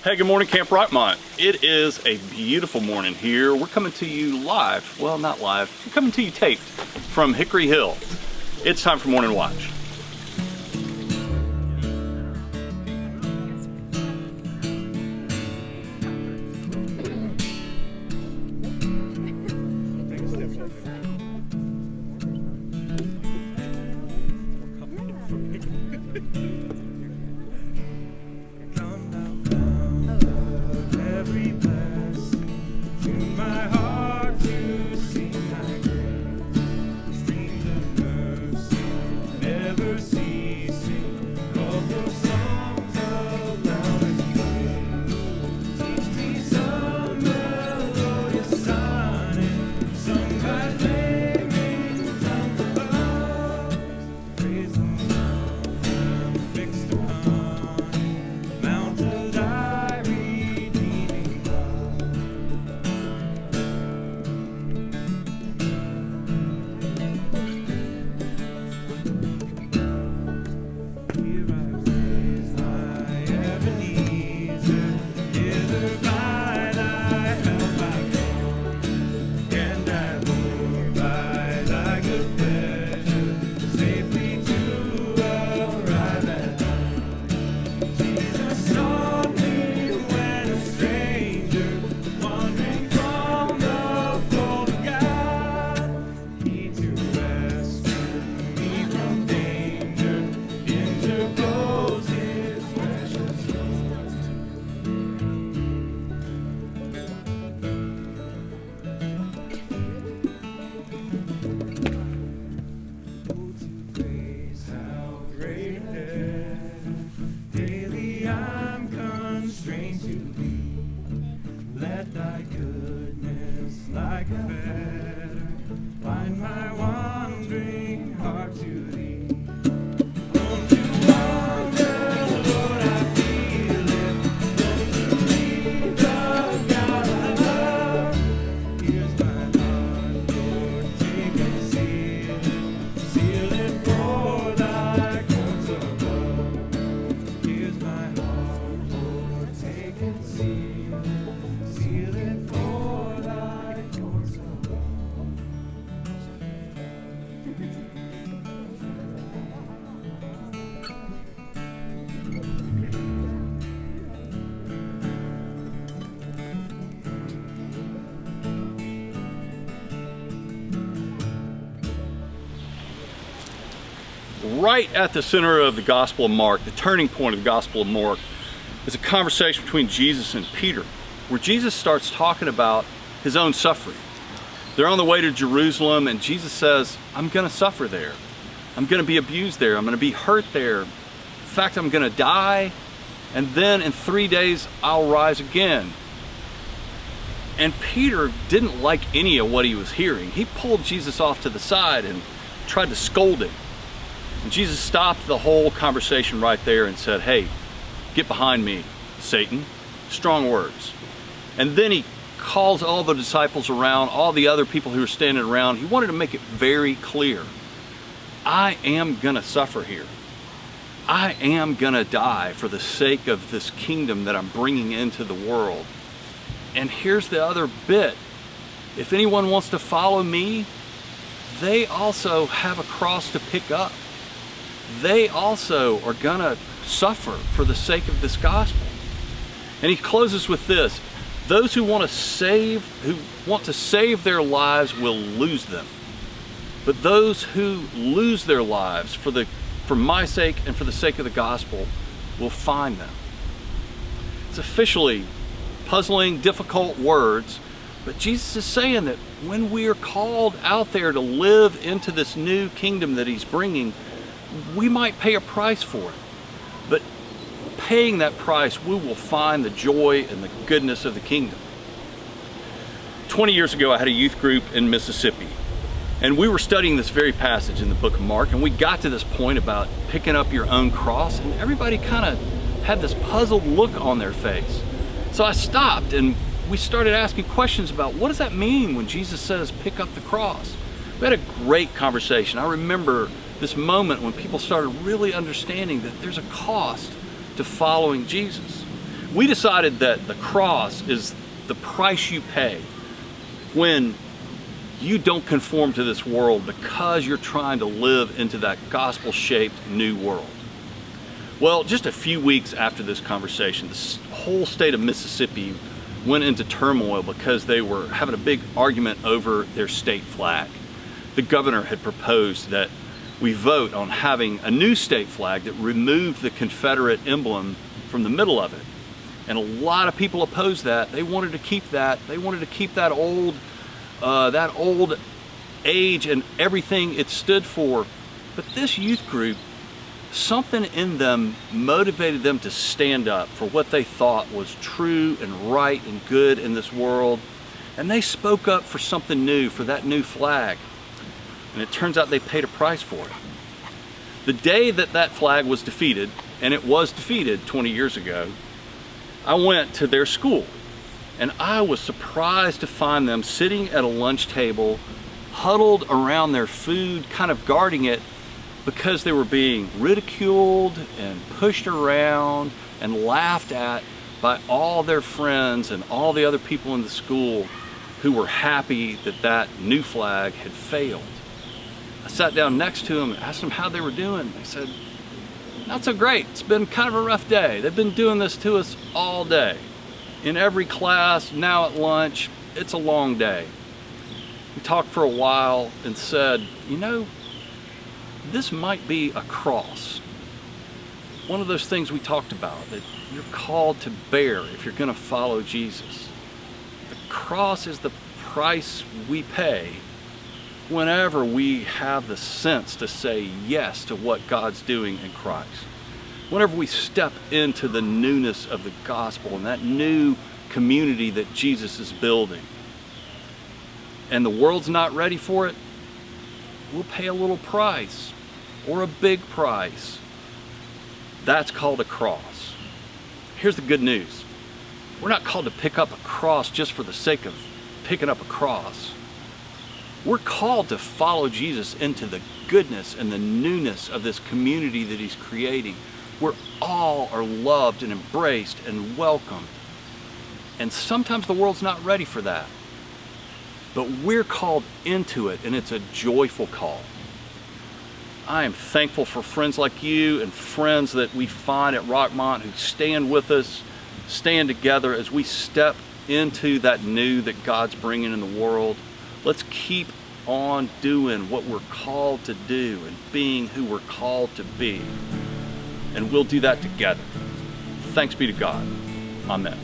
Hey, good morning, Camp Rockmont. It is a beautiful morning here. We're coming to you live. Well, not live. We're coming to you taped from Hickory Hill. It's time for Morning Watch. Right at the center of the Gospel of Mark, the turning point of the Gospel of Mark, is a conversation between Jesus and Peter, where Jesus starts talking about his own suffering. They're on the way to Jerusalem, and Jesus says, I'm going to suffer there. I'm going to be abused there. I'm going to be hurt there. In fact, I'm going to die, and then in 3 days, I'll rise again. And Peter didn't like any of what he was hearing. He pulled Jesus off to the side and tried to scold him. And Jesus stopped the whole conversation right there and said, hey, get behind me, Satan. Strong words. And then he calls all the disciples around, all the other people who are standing around. He wanted to make it very clear. I am going to suffer here. I am going to die for the sake of this kingdom that I'm bringing into the world. And here's the other bit. If anyone wants to follow me, they also have a cross to pick up. They also are gonna suffer for the sake of this gospel. And he closes with this: those who want to save their lives will lose them, but those who lose their lives for my sake and for the sake of the gospel will find them. It's officially puzzling, difficult words, but Jesus is saying that when we are called out there to live into this new kingdom that he's bringing, we might pay a price for it, but paying that price, we will find the joy and the goodness of the kingdom. 20 years ago, I had a youth group in Mississippi, and we were studying this very passage in the book of Mark, and we got to this point about picking up your own cross, and everybody kind of had this puzzled look on their face. So I stopped, and we started asking questions about what does that mean when Jesus says pick up the cross. We had a great conversation. I remember this moment when people started really understanding that there's a cost to following Jesus. We decided that the cross is the price you pay when you don't conform to this world because you're trying to live into that gospel-shaped new world. Well, just a few weeks after this conversation, the whole state of Mississippi went into turmoil because they were having a big argument over their state flag. The governor had proposed that we vote on having a new state flag that removed the Confederate emblem from the middle of it. And a lot of people opposed that. They wanted to keep that. They wanted to keep that old age and everything it stood for. But this youth group, something in them motivated them to stand up for what they thought was true and right and good in this world. And they spoke up for something new, for that new flag. And it turns out they paid a price for it. The day that that flag was defeated, and it was defeated 20 years ago, I went to their school, and I was surprised to find them sitting at a lunch table, huddled around their food, kind of guarding it, because they were being ridiculed and pushed around and laughed at by all their friends and all the other people in the school who were happy that that new flag had failed. I sat down next to them and asked them how they were doing. They said, "Not so great. It's been kind of a rough day. They've been doing this to us all day. In every class, now at lunch, it's a long day." We talked for a while and said, you know, this might be a cross. One of those things we talked about that you're called to bear if you're going to follow Jesus. The cross is the price we pay whenever we have the sense to say yes to what God's doing in Christ. Whenever we step into the newness of the gospel and that new community that Jesus is building, and the world's not ready for it, we'll pay a little price or a big price. That's called a cross. Here's the good news. We're not called to pick up a cross just for the sake of picking up a cross. We're called to follow Jesus into the goodness and the newness of this community that he's creating, where all are loved and embraced and welcomed. And sometimes the world's not ready for that. But we're called into it, and it's a joyful call. I am thankful for friends like you and friends that we find at Rockmont who stand with us, stand together as we step into that new that God's bringing in the world. Let's keep on doing what we're called to do and being who we're called to be. And we'll do that together. Thanks be to God. Amen.